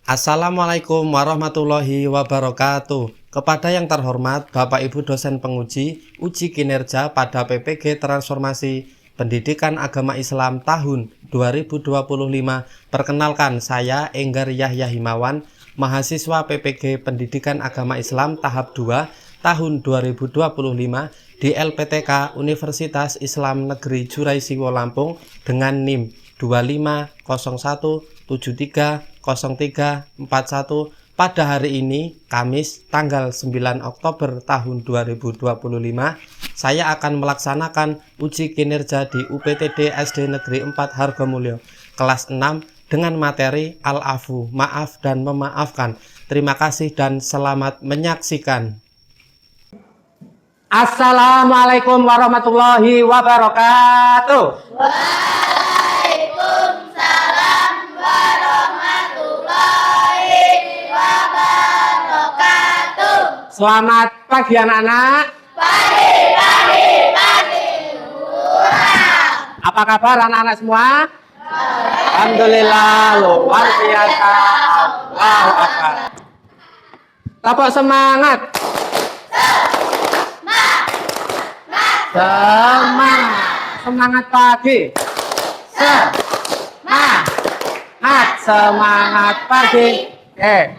Assalamualaikum warahmatullahi wabarakatuh. Kepada yang terhormat Bapak Ibu dosen penguji uji kinerja pada PPG Transformasi Pendidikan Agama Islam tahun 2025, perkenalkan saya Enggar Yahya Himawan, mahasiswa PPG Pendidikan Agama Islam tahap 2 tahun 2025 di LPTK Universitas Islam Negeri Juraisiwo Lampung dengan NIM 2501730341 pada hari ini Kamis tanggal 9 Oktober tahun 2025. Saya akan melaksanakan uji kinerja di UPTD SD Negeri 4 Hargomulyo kelas 6 dengan materi Al-Afu, maaf dan memaafkan. Terima kasih dan selamat menyaksikan. Assalamualaikum warahmatullahi wabarakatuh. Waalaikumsalam warahmatullahi wabarakatuh. Selamat pagi anak-anak. Pagi. Apa kabar anak-anak semua? Alhamdulillah, luar biasa. Allahu Akbar. Tepuk semangat. Semangat pagi. Semangat pagi.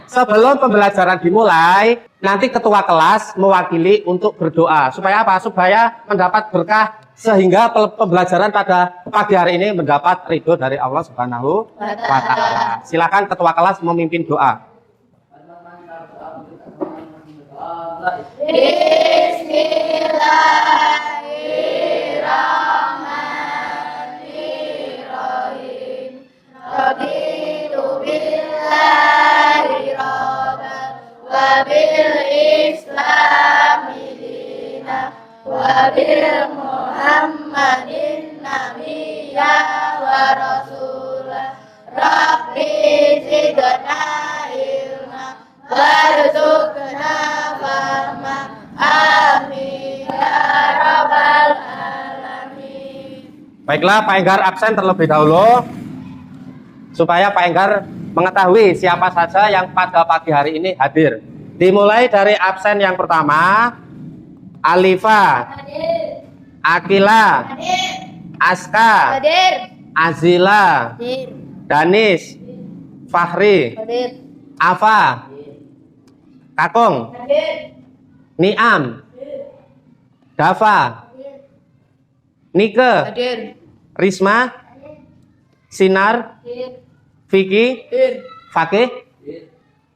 Sebelum pembelajaran dimulai, nanti ketua kelas mewakili untuk berdoa. Supaya apa? Supaya mendapat berkah sehingga pembelajaran pada pagi hari ini mendapat ridho dari Allah Subhanahu wa Ta'ala. Silakan ketua kelas memimpin doa. Bismillahirrahmanirrahim. Raditu billahi rabban wa bil islami dinan wa bil muhammadin nabiyya wa rasulah. Rabbi zidna ilma warzuqna fahma. Amin ya rabbal alamin. Baiklah, Pak Enggar absen terlebih dahulu supaya Pak Enggar mengetahui siapa saja yang pada pagi hari ini hadir. Dimulai dari absen yang pertama, Alifa, Hadir. Akila, Hadir. Aska, Hadir. Azila, Hadir. Danis, Fahri, Hadir. Afa, Kakung, Hadir. Niam, Dafa, Nike, Hadir. Risma, Sinar, Hadir. Vicky, Hadir. Fakih.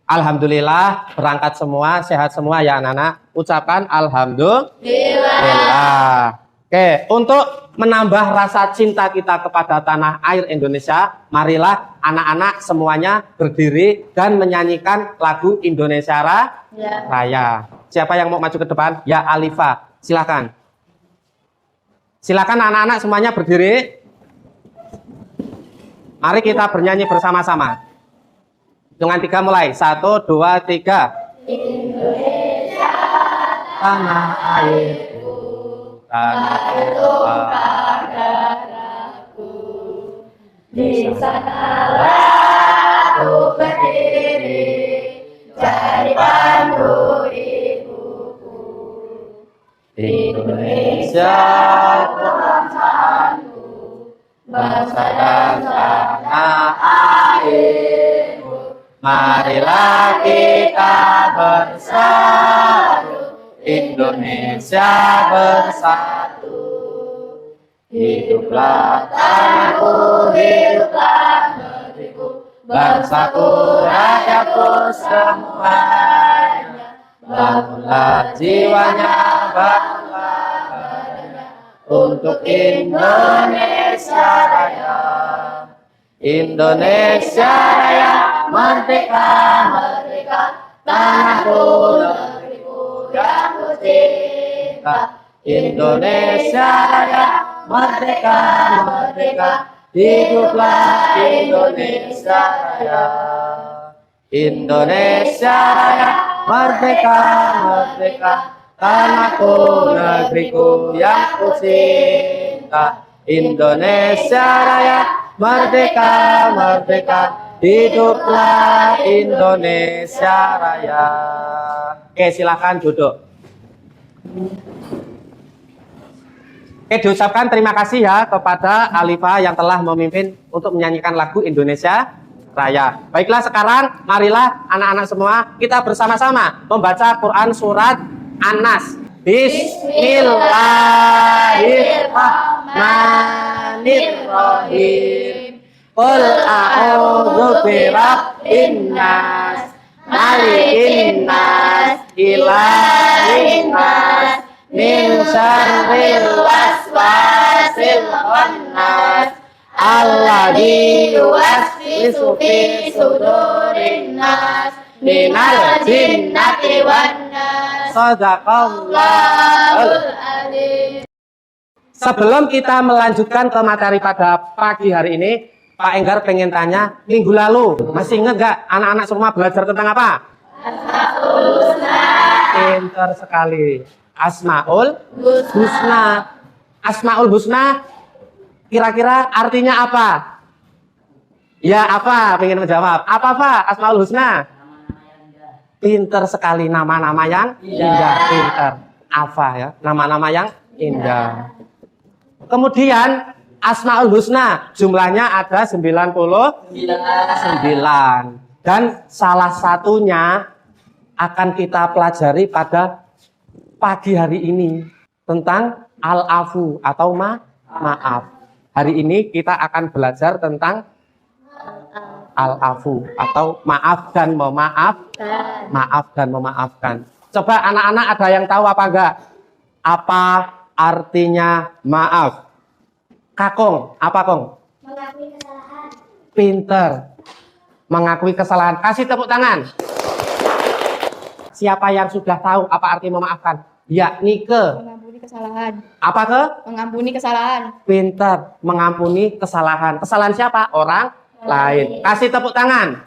Alhamdulillah berangkat semua, sehat semua ya anak-anak. Ucapkan alhamdulillah. Oke, untuk menambah rasa cinta kita kepada tanah air Indonesia, marilah anak-anak semuanya berdiri dan menyanyikan lagu Indonesia Raya. Siapa yang mau maju ke depan? Ya, Alifa, silakan. Silakan anak-anak semuanya berdiri. Mari kita bernyanyi bersama-sama. Dengan 3 mulai. 1, 2, 3. Indonesia Tanah airku, tanah tumpah darahku, di sanalah aku berdiri, jadi pandu ibuku. Indonesia Bangsaku, bangsa dan tanah airku, marilah kita bersatu, Indonesia bersatu. Hiduplah tanahku, hiduplah negeriku, bangsaku, rakyatku semuanya. Bangunlah jiwanya, bangunlah badannya, untuk Indonesia Raya. Indonesia Raya, merdeka, merdeka, tanahku, negeriku yang ku cinta. Indonesia Raya, merdeka, merdeka, hiduplah Indonesia Raya. Indonesia Raya, merdeka, merdeka, tanahku, negeriku yang ku cinta. Indonesia Raya, merdeka, merdeka, Hiduplah Indonesia Raya. Oke, silakan duduk. Oke, diucapkan terima kasih ya kepada Alifa yang telah memimpin untuk menyanyikan lagu Indonesia Raya. Baiklah, sekarang marilah anak-anak semua kita bersama-sama membaca Quran surat An-Nas. Bismillahirrahmanirrahim. Qul a'udzu birabbin nas, malikin nas, ilahin nas, min syarril waswasil khannas, alladzi yuwaswisu fi sudurin nas, minal jinnati wan nas. Shadaqallahul adzim. Sebelum kita melanjutkan ke materi pada pagi hari ini, Pak Enggar pengen tanya, minggu lalu masih ingat gak anak-anak semua belajar tentang apa? Asmaul Husna. Pintar sekali. Asmaul Husna. Asmaul Husna kira-kira artinya apa? Ya apa? Pengen menjawab. Apa Pak Asmaul Husna? Pintar sekali, nama-nama yang indah. Pintar. Apa ya? Nama-nama yang indah. Kemudian Asmaul Husna jumlahnya ada 99. Dan salah satunya akan kita pelajari pada pagi hari ini tentang al-afu atau maaf. Hari ini kita akan belajar tentang al-afu atau maaf dan memaafkan. Coba anak-anak ada yang tahu apa enggak? Apa artinya maaf? Kakong, apa Kong? Mengakui kesalahan. Pinter. Mengakui kesalahan. Kasih tepuk tangan. Siapa yang sudah tahu apa arti memaafkan? Ya, Nike. Mengampuni kesalahan. Apa ke? Mengampuni kesalahan. Pinter. Mengampuni kesalahan. Kesalahan siapa? Orang lain. Kasih tepuk tangan.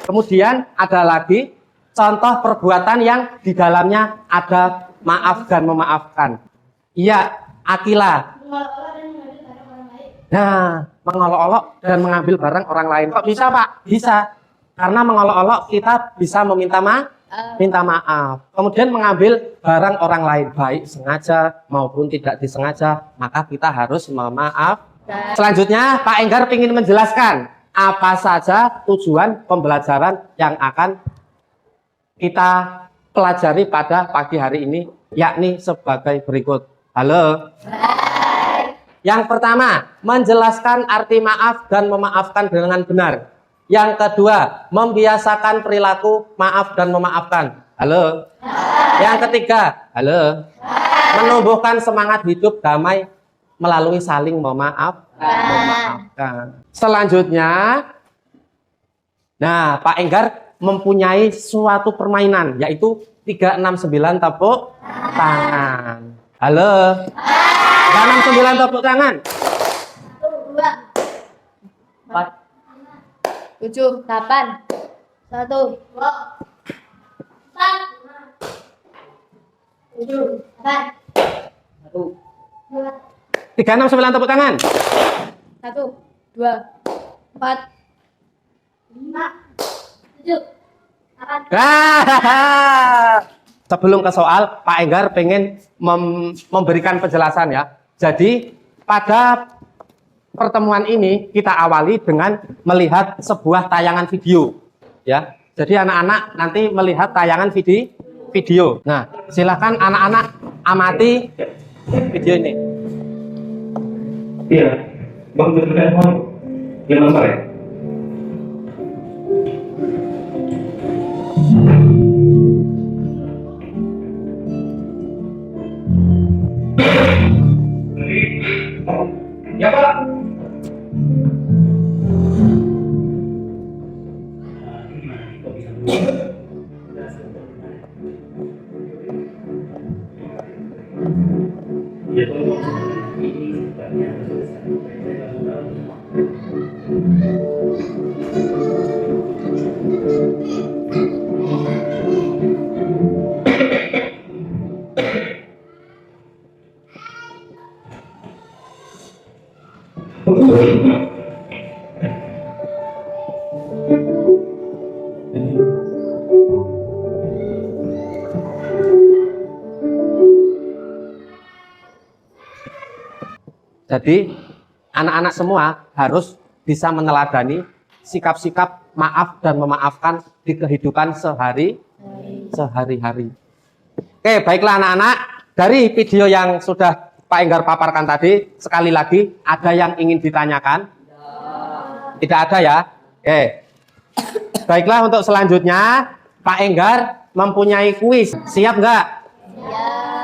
Kemudian ada lagi contoh perbuatan yang di dalamnya ada maaf dan memaafkan. Iya, Akila. Nah, mengolok-olok dan mengambil barang orang lain. Kok bisa, Pak? Bisa. Karena mengolok-olok kita bisa minta maaf. Kemudian mengambil barang orang lain, baik sengaja maupun tidak disengaja, maka kita harus memaaf. Selanjutnya, Pak Enggar ingin menjelaskan apa saja tujuan pembelajaran yang akan kita pelajari pada pagi hari ini, yakni sebagai berikut. Halo. Yang pertama, menjelaskan arti maaf dan memaafkan dengan benar. Yang kedua, membiasakan perilaku maaf dan memaafkan. Halo. Yang ketiga, halo. Menumbuhkan semangat hidup damai melalui saling memaafkan. Selanjutnya, nah Pak Enggar mempunyai suatu permainan, yaitu 369 tepuk tangan. Halo. 369 tepuk tangan. 2, 7, 8, 1, 2, 4, 7, 8, 369 tepuk tangan. 1, 2, 4, 5, 7, 8. Sebelum ke soal, Pak Enggar pengen memberikan penjelasan ya. Jadi pada pertemuan ini kita awali dengan melihat sebuah tayangan video ya. Jadi anak-anak nanti melihat tayangan video. Nah, silakan anak-anak amati video ini. Iya, Bang telepon yang nomor ya. Ya Pak. Jadi anak-anak semua harus bisa meneladani sikap-sikap maaf dan memaafkan di kehidupan sehari-hari. Oke, baiklah anak-anak, dari video yang sudah Pak Enggar paparkan tadi, sekali lagi ada yang ingin ditanyakan? Tidak ada ya? Oke. Baiklah, untuk selanjutnya Pak Enggar mempunyai kuis. Siap nggak?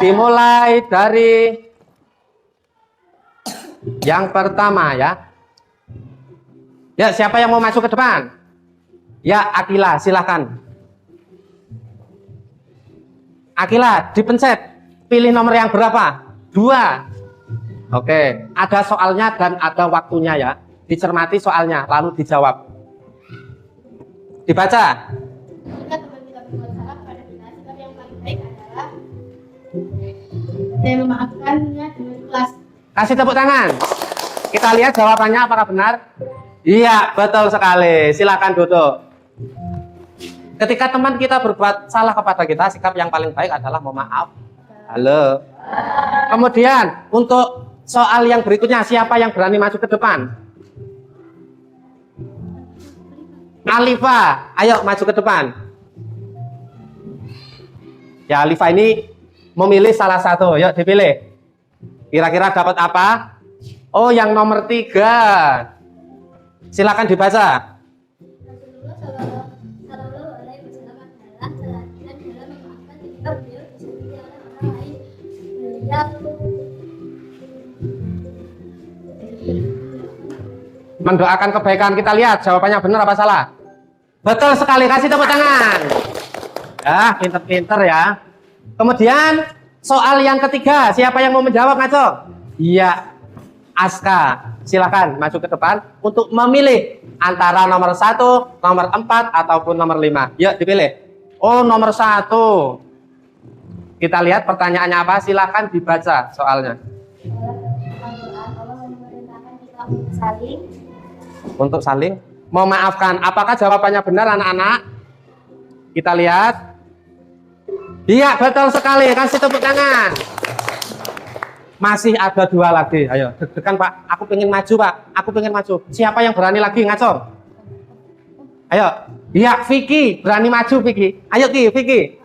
Dimulai dari yang pertama ya. Ya, siapa yang mau masuk ke depan? Ya, Akila, silakan. Akila, dipencet. Pilih nomor yang berapa? 2. Oke, ada soalnya dan ada waktunya ya. Dicermati soalnya, lalu dijawab. Dibaca. Jika teman kita berbuat salah kepada kita, sikap yang paling baik adalah saya memaafkannya dengan ikhlas. Kasih tepuk tangan. Kita lihat jawabannya apakah benar? Iya, betul sekali. Silakan duduk. Ketika teman kita berbuat salah kepada kita, sikap yang paling baik adalah memaaf. Halo. Kemudian untuk soal yang berikutnya, siapa yang berani maju ke depan? Alifa, ayo maju ke depan. Ya, Alifa ini memilih salah satu. Yuk dipilih. Kira-kira dapat apa? Oh, yang nomor 3. Silakan dibaca. Rasulullah Shallallahu Alaihi Wasallam adalah teladan dalam memaafkan ketika beliau disakiti oleh orang lain. Beliau Mendoakan kebaikan. Kita lihat jawabannya benar apa salah. Betul sekali, kasih tepuk tangan. Ya, pinter-pinter ya. Kemudian soal yang ketiga, siapa yang mau menjawab, ngaco? Iya, Aska. Silakan maju ke depan untuk memilih antara nomor 1, nomor 4 ataupun nomor 5. Yuk dipilih. Oh, nomor 1. Kita lihat pertanyaannya apa, silakan dibaca soalnya. Allah memerintahkan kita untuk saling Untuk saling memaafkan. Apakah jawabannya benar anak-anak? Kita lihat. Iya, betul sekali. Kasih tepuk tangan. Masih ada 2 lagi. Ayo, deg-degan Pak. Aku pengen maju Pak. Aku pengen maju. Siapa yang berani lagi ngaco? Ayo. Iya, Vicky. Berani maju Vicky. Ayo Ki, Vicky.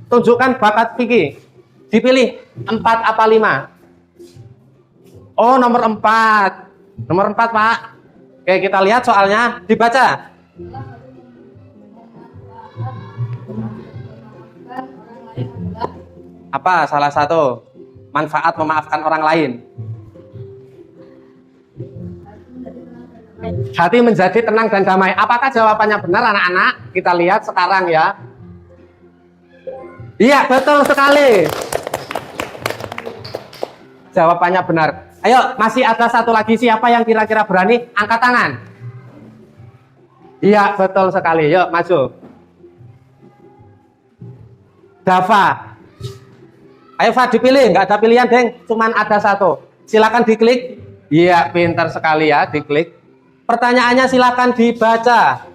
Tunjukkan bakat Vicky. Dipilih 4 apa 5? Oh, nomor 4. Nomor 4 Pak. Oke, kita lihat soalnya. Dibaca. Apa salah satu manfaat memaafkan orang lain? Hati menjadi tenang dan damai. Apakah jawabannya benar anak-anak? Kita lihat sekarang ya. Iya, betul sekali. Jawabannya benar. Ayo, masih ada 1 lagi. Siapa yang kira-kira berani? Angkat tangan. Iya, betul sekali. Yuk, maju. Dava. Ayo, Fa, dipilih. Nggak ada pilihan, Deng. Cuman ada 1. Silakan diklik. Iya, pintar sekali ya, diklik. Pertanyaannya silakan dibaca.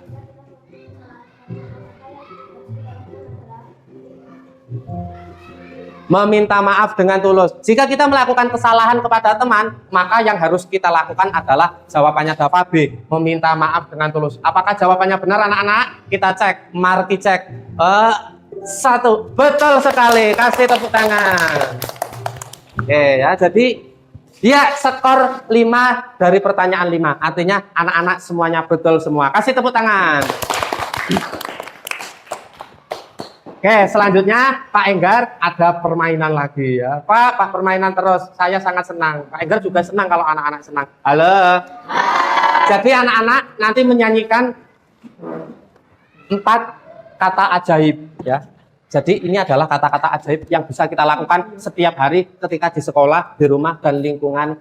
Meminta maaf dengan tulus. Jika kita melakukan kesalahan kepada teman, maka yang harus kita lakukan adalah jawabannya Dava B. Meminta maaf dengan tulus. Apakah jawabannya benar anak-anak? Kita cek, Marti cek. 1, betul sekali. Kasih tepuk tangan. Oke ya, jadi ya skor 5 dari pertanyaan 5. Artinya anak-anak semuanya betul semua. Kasih tepuk tangan. Oke, selanjutnya Pak Enggar ada permainan lagi ya. Pak permainan terus. Saya sangat senang. Pak Enggar juga senang kalau anak-anak senang. Halo. Jadi anak-anak nanti menyanyikan 4 kata ajaib ya. Jadi ini adalah kata-kata ajaib yang bisa kita lakukan setiap hari ketika di sekolah, di rumah dan lingkungan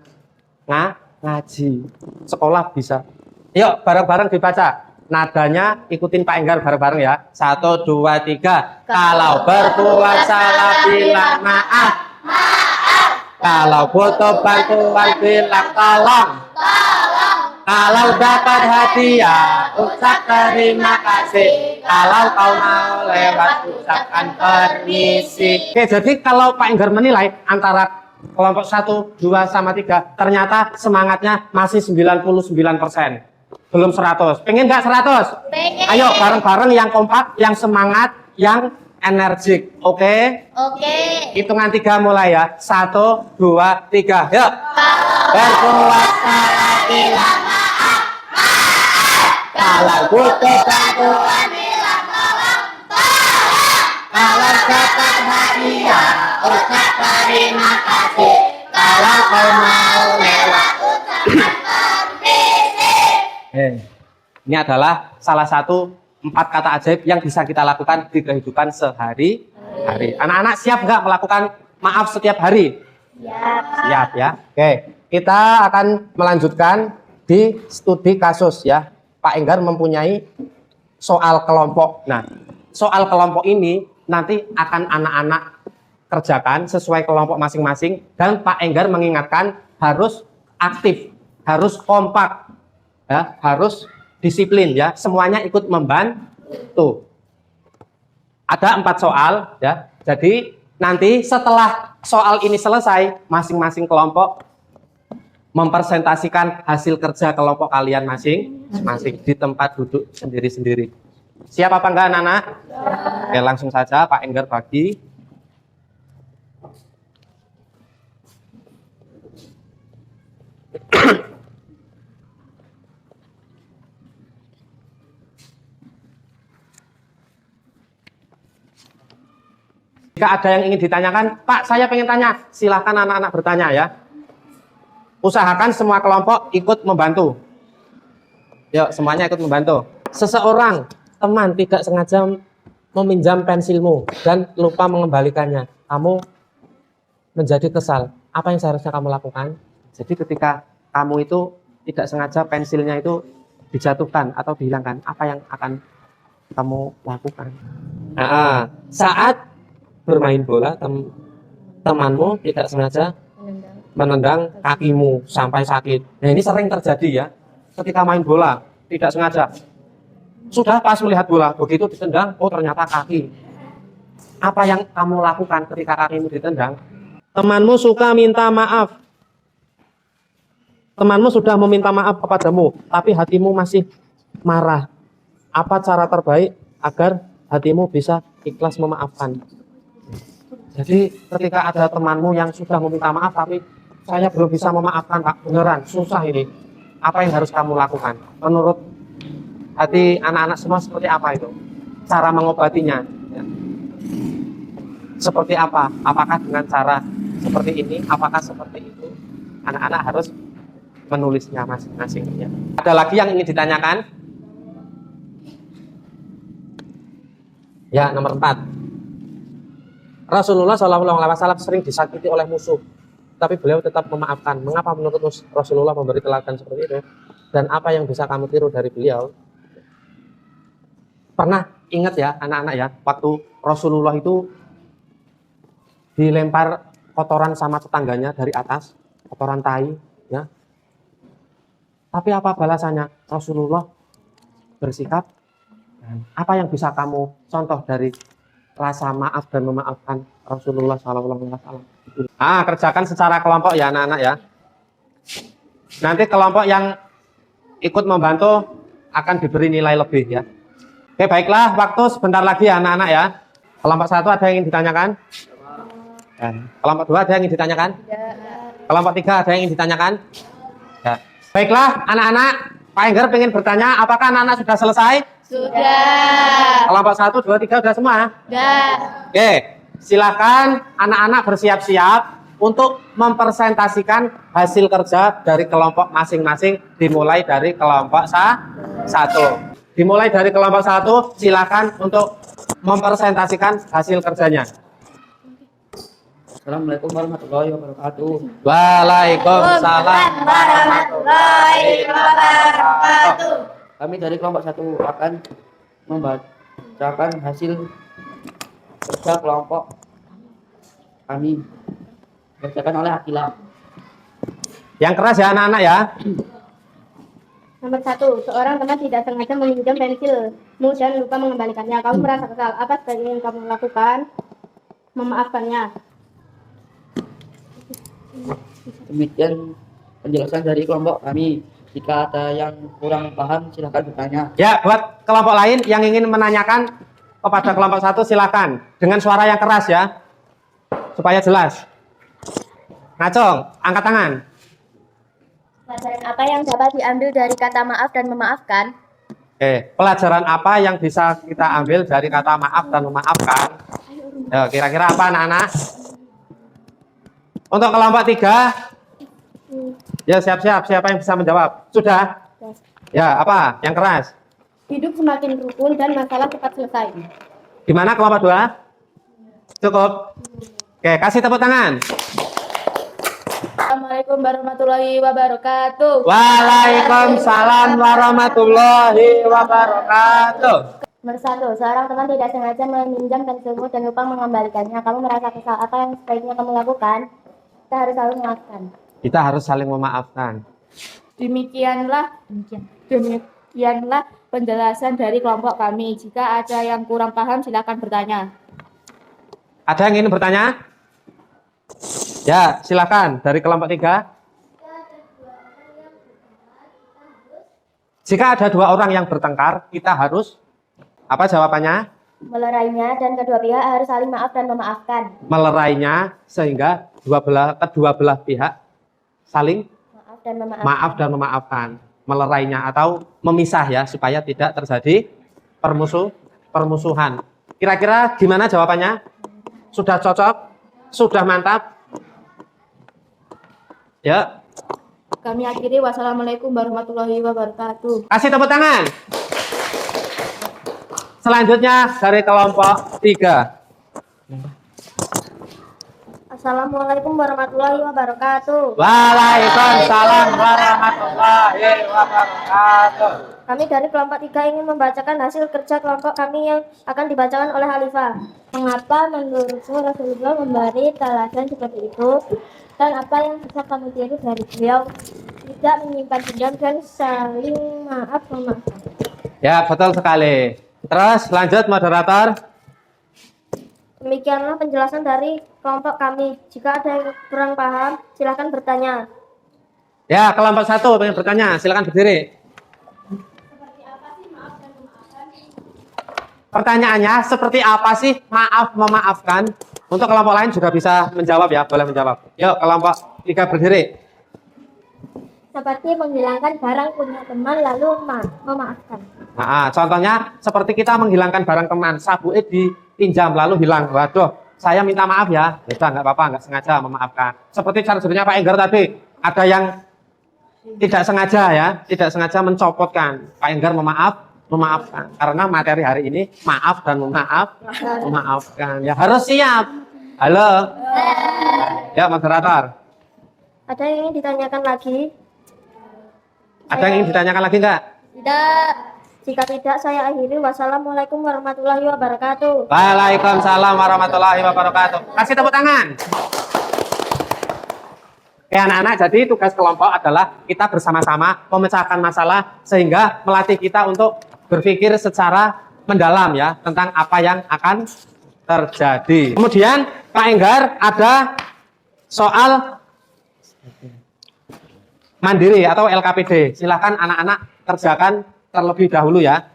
ngaji. Sekolah bisa. Yuk bareng-bareng dibaca. Nadanya ikutin Pak Enggar bareng-bareng ya. 1, 2, 3. Kalau berbuat salah bilang maaf. Kalau butuh bantuan bilang tolong. Kalau dapat hadiah ucap terima kasih. Kalau kau mau lewat ucapkan permisi. Oke, jadi kalau Pak Enggar menilai antara kelompok 1, 2, sama 3, ternyata semangatnya masih 99%. Belum 100. Pengen nggak 100? Pengen. Ayo bareng-bareng yang kompak, yang semangat, yang energik. Oke? Oke. Hitungan 3 mulai ya. 1, 2, 3. Yuk. Berpuasa Bilang maaf. kalau butuh bantuan, kalau dapat hadiah, ucap terima kasih. Kalau kau mau lewat, ini adalah salah satu 4 kata ajaib yang bisa kita lakukan di kehidupan sehari-hari. Anak-anak siap nggak melakukan maaf setiap hari? Siap ya. Oke, kita akan melanjutkan di studi kasus ya. Pak Enggar mempunyai soal kelompok. Nah, soal kelompok ini nanti akan anak-anak kerjakan sesuai kelompok masing-masing, dan Pak Enggar mengingatkan harus aktif, harus kompak, ya, harus disiplin ya. Semuanya ikut membantu. Ada 4 soal ya. Jadi nanti setelah soal ini selesai, masing-masing kelompok mempresentasikan hasil kerja kelompok kalian masing-masing di tempat duduk sendiri-sendiri. Siap apa enggak anak-anak? Oke, langsung saja Pak Enggar bagi. Jika ada yang ingin ditanyakan, Pak, saya pengen tanya, silahkan anak-anak bertanya ya. Usahakan semua kelompok ikut membantu. Yuk, semuanya ikut membantu. Seseorang, teman tidak sengaja meminjam pensilmu dan lupa mengembalikannya. Kamu menjadi kesal. Apa yang seharusnya kamu lakukan? Jadi ketika kamu itu tidak sengaja pensilnya itu dijatuhkan atau dihilangkan, apa yang akan kamu lakukan? Nah, saat bermain bola, temanmu tidak sengaja menendang kakimu sampai sakit. Nah, ini sering terjadi ya. Ketika main bola tidak sengaja, sudah pas melihat bola, begitu ditendang, oh ternyata kaki. Apa yang kamu lakukan ketika kakimu ditendang? Temanmu suka minta maaf. Temanmu sudah meminta maaf kepadamu, tapi hatimu masih marah. Apa cara terbaik agar hatimu bisa ikhlas memaafkan? Jadi ketika ada temanmu yang sudah meminta maaf, tapi saya belum bisa memaafkan Pak, beneran susah ini. Apa yang harus kamu lakukan? Menurut hati anak-anak semua seperti apa itu? Cara mengobatinya ya. Seperti apa? Apakah dengan cara seperti ini? Apakah seperti itu? Anak-anak harus menulisnya masing-masing ya. Ada lagi yang ingin ditanyakan? Ya, nomor 4. Rasulullah SAW sering disakiti oleh musuh, tapi beliau tetap memaafkan. Mengapa menurut Rasulullah memberi teladan seperti itu? Dan apa yang bisa kamu tiru dari beliau? Pernah ingat ya anak-anak ya, waktu Rasulullah itu dilempar kotoran sama tetangganya dari atas, kotoran tai ya. Tapi apa balasannya? Rasulullah bersikap. Apa yang bisa kamu contoh dari rasa maaf dan memaafkan Rasulullah SAW? Kerjakan secara kelompok ya anak-anak ya. Nanti kelompok yang ikut membantu akan diberi nilai lebih ya. Oke, baiklah, waktu sebentar lagi ya anak-anak ya. Kelompok 1 ada yang ingin ditanyakan? Kelompok 2 ada yang ingin ditanyakan? Kelompok 3 ada yang ingin ditanyakan? Ya. Baiklah anak-anak, Pak Enggar ingin bertanya, apakah anak-anak sudah selesai? Sudah. Kelompok 1, 2, 3 sudah semua? Sudah. Oke, silakan anak-anak bersiap-siap untuk mempresentasikan hasil kerja dari kelompok masing-masing, dimulai dari kelompok 1. Dimulai dari kelompok 1, silakan untuk mempresentasikan hasil kerjanya. Assalamualaikum warahmatullahi wabarakatuh. Waalaikumsalam warahmatullahi wabarakatuh. Kami dari kelompok 1 akan membacakan hasil kerja kelompok kami. Dibacakan oleh Akila. Yang keras ya anak-anak ya. Nomor 1, seorang teman tidak sengaja meminjam pensilmu dan lupa mengembalikannya. Kamu merasa kesal. Apa sebaiknya yang kamu lakukan? Memaafkannya. Demikian penjelasan dari kelompok kami. Jika ada yang kurang paham, silakan bertanya. Ya, buat kelompok lain yang ingin menanyakan kepada kelompok satu silakan dengan suara yang keras ya, supaya jelas. Ngacong, angkat tangan. Pelajaran apa yang dapat diambil dari kata maaf dan memaafkan? Oke, pelajaran apa yang bisa kita ambil dari kata maaf dan memaafkan? Ya, kira-kira apa anak-anak? Untuk kelompok 3, ya siap-siap, siapa yang bisa menjawab? Sudah? Ya, apa? Yang keras? Hidup semakin rukun dan masalah cepat selesai. Gimana kelompok 2? Cukup? Oke, kasih tepuk tangan. Assalamualaikum warahmatullahi wabarakatuh. Waalaikumsalam warahmatullahi wabarakatuh. Nomor 1, seorang teman tidak sengaja meminjam pensilmu dan lupa mengembalikannya. Kamu merasa kesal. Apa yang sebaiknya kamu lakukan? Kita harus selalu memaafkan. Kita harus saling memaafkan. Demikianlah penjelasan dari kelompok kami. Jika ada yang kurang paham, silakan bertanya. Ada yang ingin bertanya? Ya, silakan dari kelompok 3. Jika ada 2 orang yang bertengkar, kita harus apa jawabannya? Melerainya dan kedua pihak harus saling maaf dan memaafkan. Melerainya sehingga kedua belah pihak saling maaf dan memaafkan. Melerainya atau memisah ya, supaya tidak terjadi permusuhan. Kira-kira gimana jawabannya? Sudah cocok? Sudah mantap? Ya. Kami akhiri. Wassalamualaikum warahmatullahi wabarakatuh. Kasih tepuk tangan. Selanjutnya dari kelompok 3. Assalamualaikum warahmatullahi wabarakatuh. Waalaikumsalam warahmatullahi wabarakatuh. Kami dari kelompok 3 ingin membacakan hasil kerja kelompok kami yang akan dibacakan oleh Khalifah. Mengapa menurutmu Rasulullah memberi teladan seperti itu? Dan apa yang bisa kamu tiru dari beliau? Tidak menyimpan dendam dan saling maaf memaafkan. Ya, betul sekali. Terus lanjut moderator. Demikianlah penjelasan dari kelompok kami. Jika ada yang kurang paham, silakan bertanya. Ya, kelompok 1 pengen bertanya, silakan berdiri. Pertanyaannya, seperti apa sih maaf memaafkan? Untuk kelompok lain juga bisa menjawab ya, boleh menjawab. Yuk, kelompok 3 berdiri. Seperti menghilangkan barang punya teman lalu memaafkan. Nah, contohnya seperti kita menghilangkan barang teman, sabuknya dipinjam lalu hilang. Waduh, saya minta maaf ya. Udah, nggak apa-apa, nggak sengaja memaafkan. Seperti chargernya Pak Enggar tadi, ada yang tidak sengaja ya, tidak sengaja mencopotkan. Pak Enggar memaafkan. Karena materi hari ini maaf dan memaafkan. Ya harus siap. Halo. Ya, moderator. Ada yang ingin ditanyakan lagi? Ada yang ingin ditanyakan lagi enggak? Tidak. Jika tidak, saya akhiri. Wassalamualaikum warahmatullahi wabarakatuh. Waalaikumsalam warahmatullahi wabarakatuh. Kasih tepuk tangan. Oke anak-anak, jadi tugas kelompok adalah kita bersama-sama memecahkan masalah sehingga melatih kita untuk berpikir secara mendalam ya tentang apa yang akan terjadi. Kemudian Pak Enggar ada soal mandiri atau LKPD. Silahkan anak-anak kerjakan terlebih dahulu ya.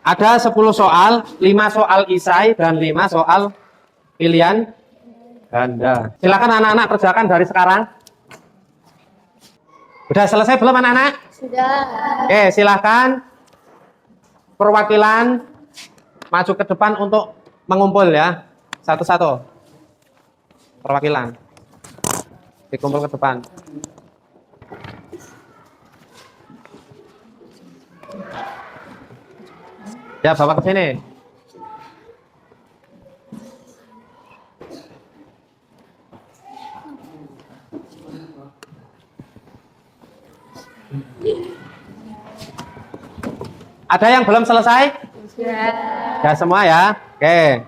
Ada 10 soal, 5 soal isai dan 5 soal pilihan ganda. Silakan anak-anak kerjakan dari sekarang. Sudah selesai belum anak-anak? Sudah. Oke, silahkan perwakilan maju ke depan untuk mengumpul ya. Satu-satu. Perwakilan. Dikumpul ke depan. Ya, bawa ke sini. Ada yang belum selesai? Ya semua ya. Oke.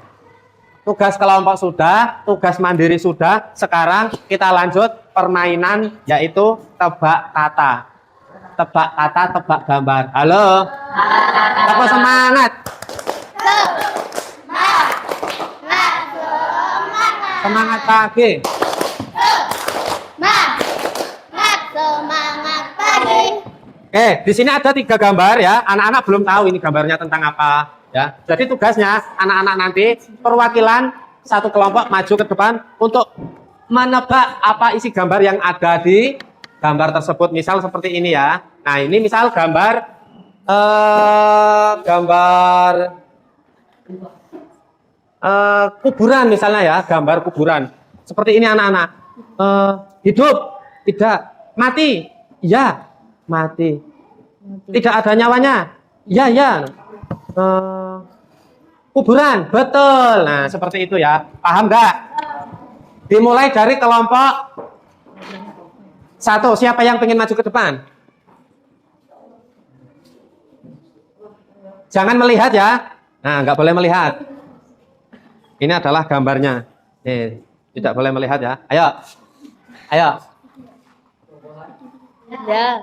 Tugas kelompok sudah, tugas mandiri sudah. Sekarang kita lanjut permainan yaitu tebak kata. Tebak kata, tebak gambar. Halo. Tepuk semangat. Semangat pagi. Semangat pagi. Di sini ada 3 gambar ya. Anak-anak belum tahu ini gambarnya tentang apa ya. Jadi tugasnya anak-anak nanti perwakilan satu kelompok maju ke depan untuk menebak apa isi gambar yang ada di gambar tersebut. Misal seperti ini ya. Nah, ini misal gambar kuburan misalnya ya, gambar kuburan. Seperti ini anak-anak. Hidup, tidak. Mati, iya. Mati. Tidak ada nyawanya, iya, iya. Kuburan, betul. Nah, seperti itu ya. Paham nggak? Dimulai dari kelompok 1. Siapa yang pengen maju ke depan? Jangan melihat ya. Nah, nggak boleh melihat. Ini adalah gambarnya. Tidak boleh melihat ya. Ayo. Ayo. Ya.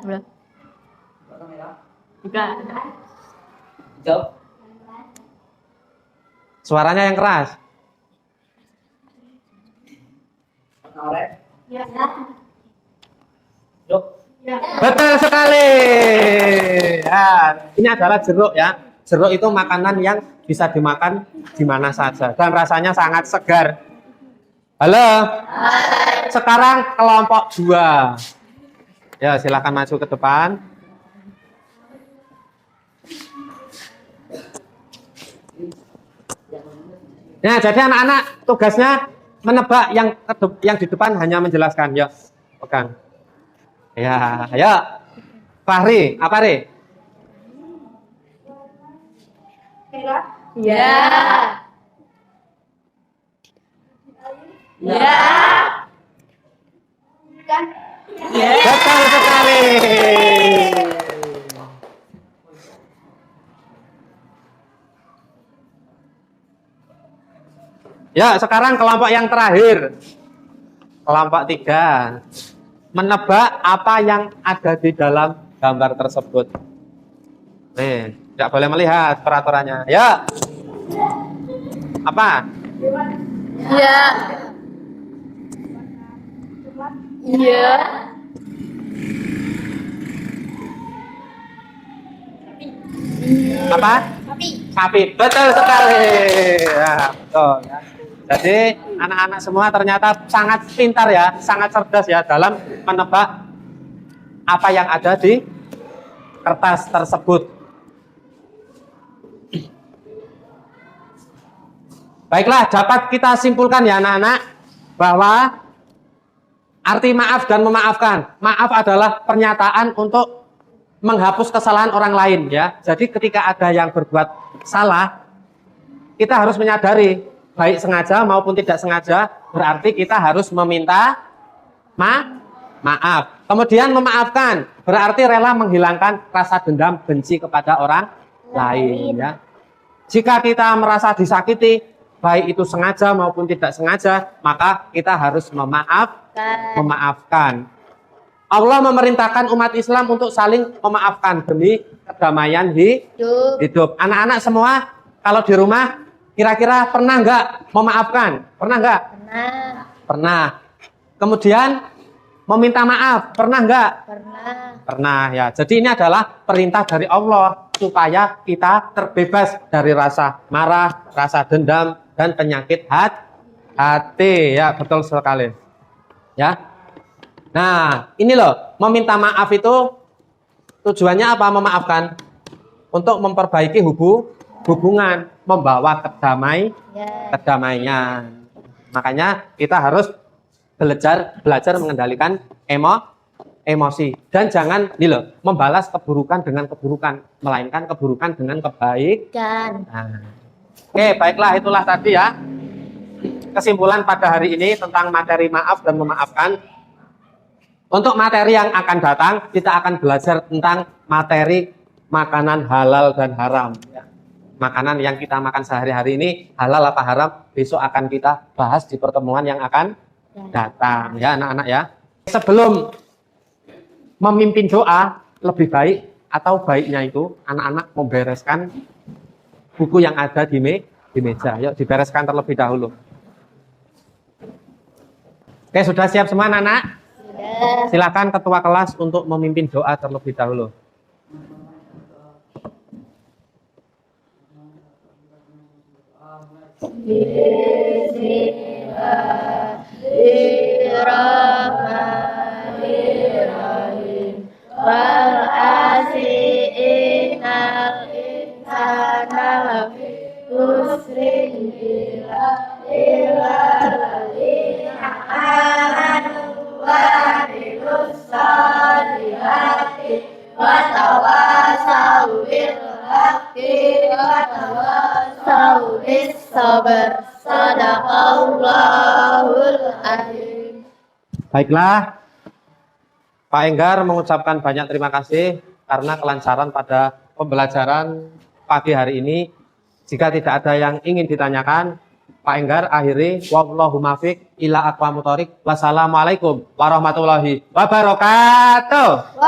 Hijau. Suaranya yang keras. Oranye. Betul sekali. Ya, ini adalah jeruk ya. Jeruk itu makanan yang bisa dimakan di mana saja dan rasanya sangat segar. Halo. Sekarang kelompok 2. Ya, silakan maju ke depan. Nah, jadi anak-anak tugasnya menebak yang di depan, hanya menjelaskan. Ya, pegang. Ya, ayo. Fahri, apa Ri? Ya. Ya. Betul sekali. Ya, sekarang kelompok yang terakhir. Kelompok 3. Menebak apa yang ada di dalam gambar tersebut. Nih, tidak boleh melihat peraturannya. Ya. Apa? Ya. Ya. Apa? Sapi. Betul sekali. Ya, betul ya. Jadi anak-anak semua ternyata sangat pintar ya, sangat cerdas ya dalam menebak apa yang ada di kertas tersebut. Baiklah, dapat kita simpulkan ya anak-anak bahwa arti maaf dan memaafkan. Maaf adalah pernyataan untuk menghapus kesalahan orang lain ya. Jadi ketika ada yang berbuat salah, kita harus menyadari baik sengaja maupun tidak sengaja, berarti kita harus meminta maaf. Kemudian memaafkan, berarti rela menghilangkan rasa dendam benci kepada orang lain ya. Jika kita merasa disakiti, baik itu sengaja maupun tidak sengaja, maka kita harus memaafkan. Allah memerintahkan umat Islam untuk saling memaafkan demi kedamaian hidup. Anak-anak semua kalau di rumah kira-kira pernah nggak memaafkan? Pernah nggak? Pernah. Kemudian meminta maaf, pernah nggak? Pernah ya. Jadi ini adalah perintah dari Allah supaya kita terbebas dari rasa marah, rasa dendam, dan penyakit hati. Ya, betul sekali. Ya. Nah, ini loh, meminta maaf itu tujuannya apa? Memaafkan untuk memperbaiki hubungan, membawa kedamaian. Makanya kita harus belajar mengendalikan emosi dan jangan membalas keburukan dengan keburukan, melainkan keburukan dengan kebaikan. Nah. Oke, baiklah, itulah tadi ya kesimpulan pada hari ini tentang materi maaf dan memaafkan. Untuk materi yang akan datang, kita akan belajar tentang materi makanan halal dan haram. Makanan yang kita makan sehari-hari ini halal apa haram, besok akan kita bahas di pertemuan yang akan datang. Ya anak-anak ya. Sebelum memimpin doa, lebih baik atau baiknya itu anak-anak membereskan buku yang ada di meja. Yuk dibereskan terlebih dahulu. Oke, sudah siap semua anak-anak? Sudah. Silakan ketua kelas untuk memimpin doa terlebih dahulu. Bismillahirrahmanirrahim. Wal asri innal insana lafi khusrin illa alladzina amanu wa amilus solihati wa tawasaw bil haqqi wa tawasaw bis sabr. Sadaqallahul azim. Baiklah, Pak Enggar mengucapkan banyak terima kasih karena kelancaran pada pembelajaran pagi hari ini. Jika tidak ada yang ingin ditanyakan, Pak Enggar akhiri. Wallahu muwaffiq ila aqwamit thoriq. Wassalamualaikum warahmatullahi wabarakatuh.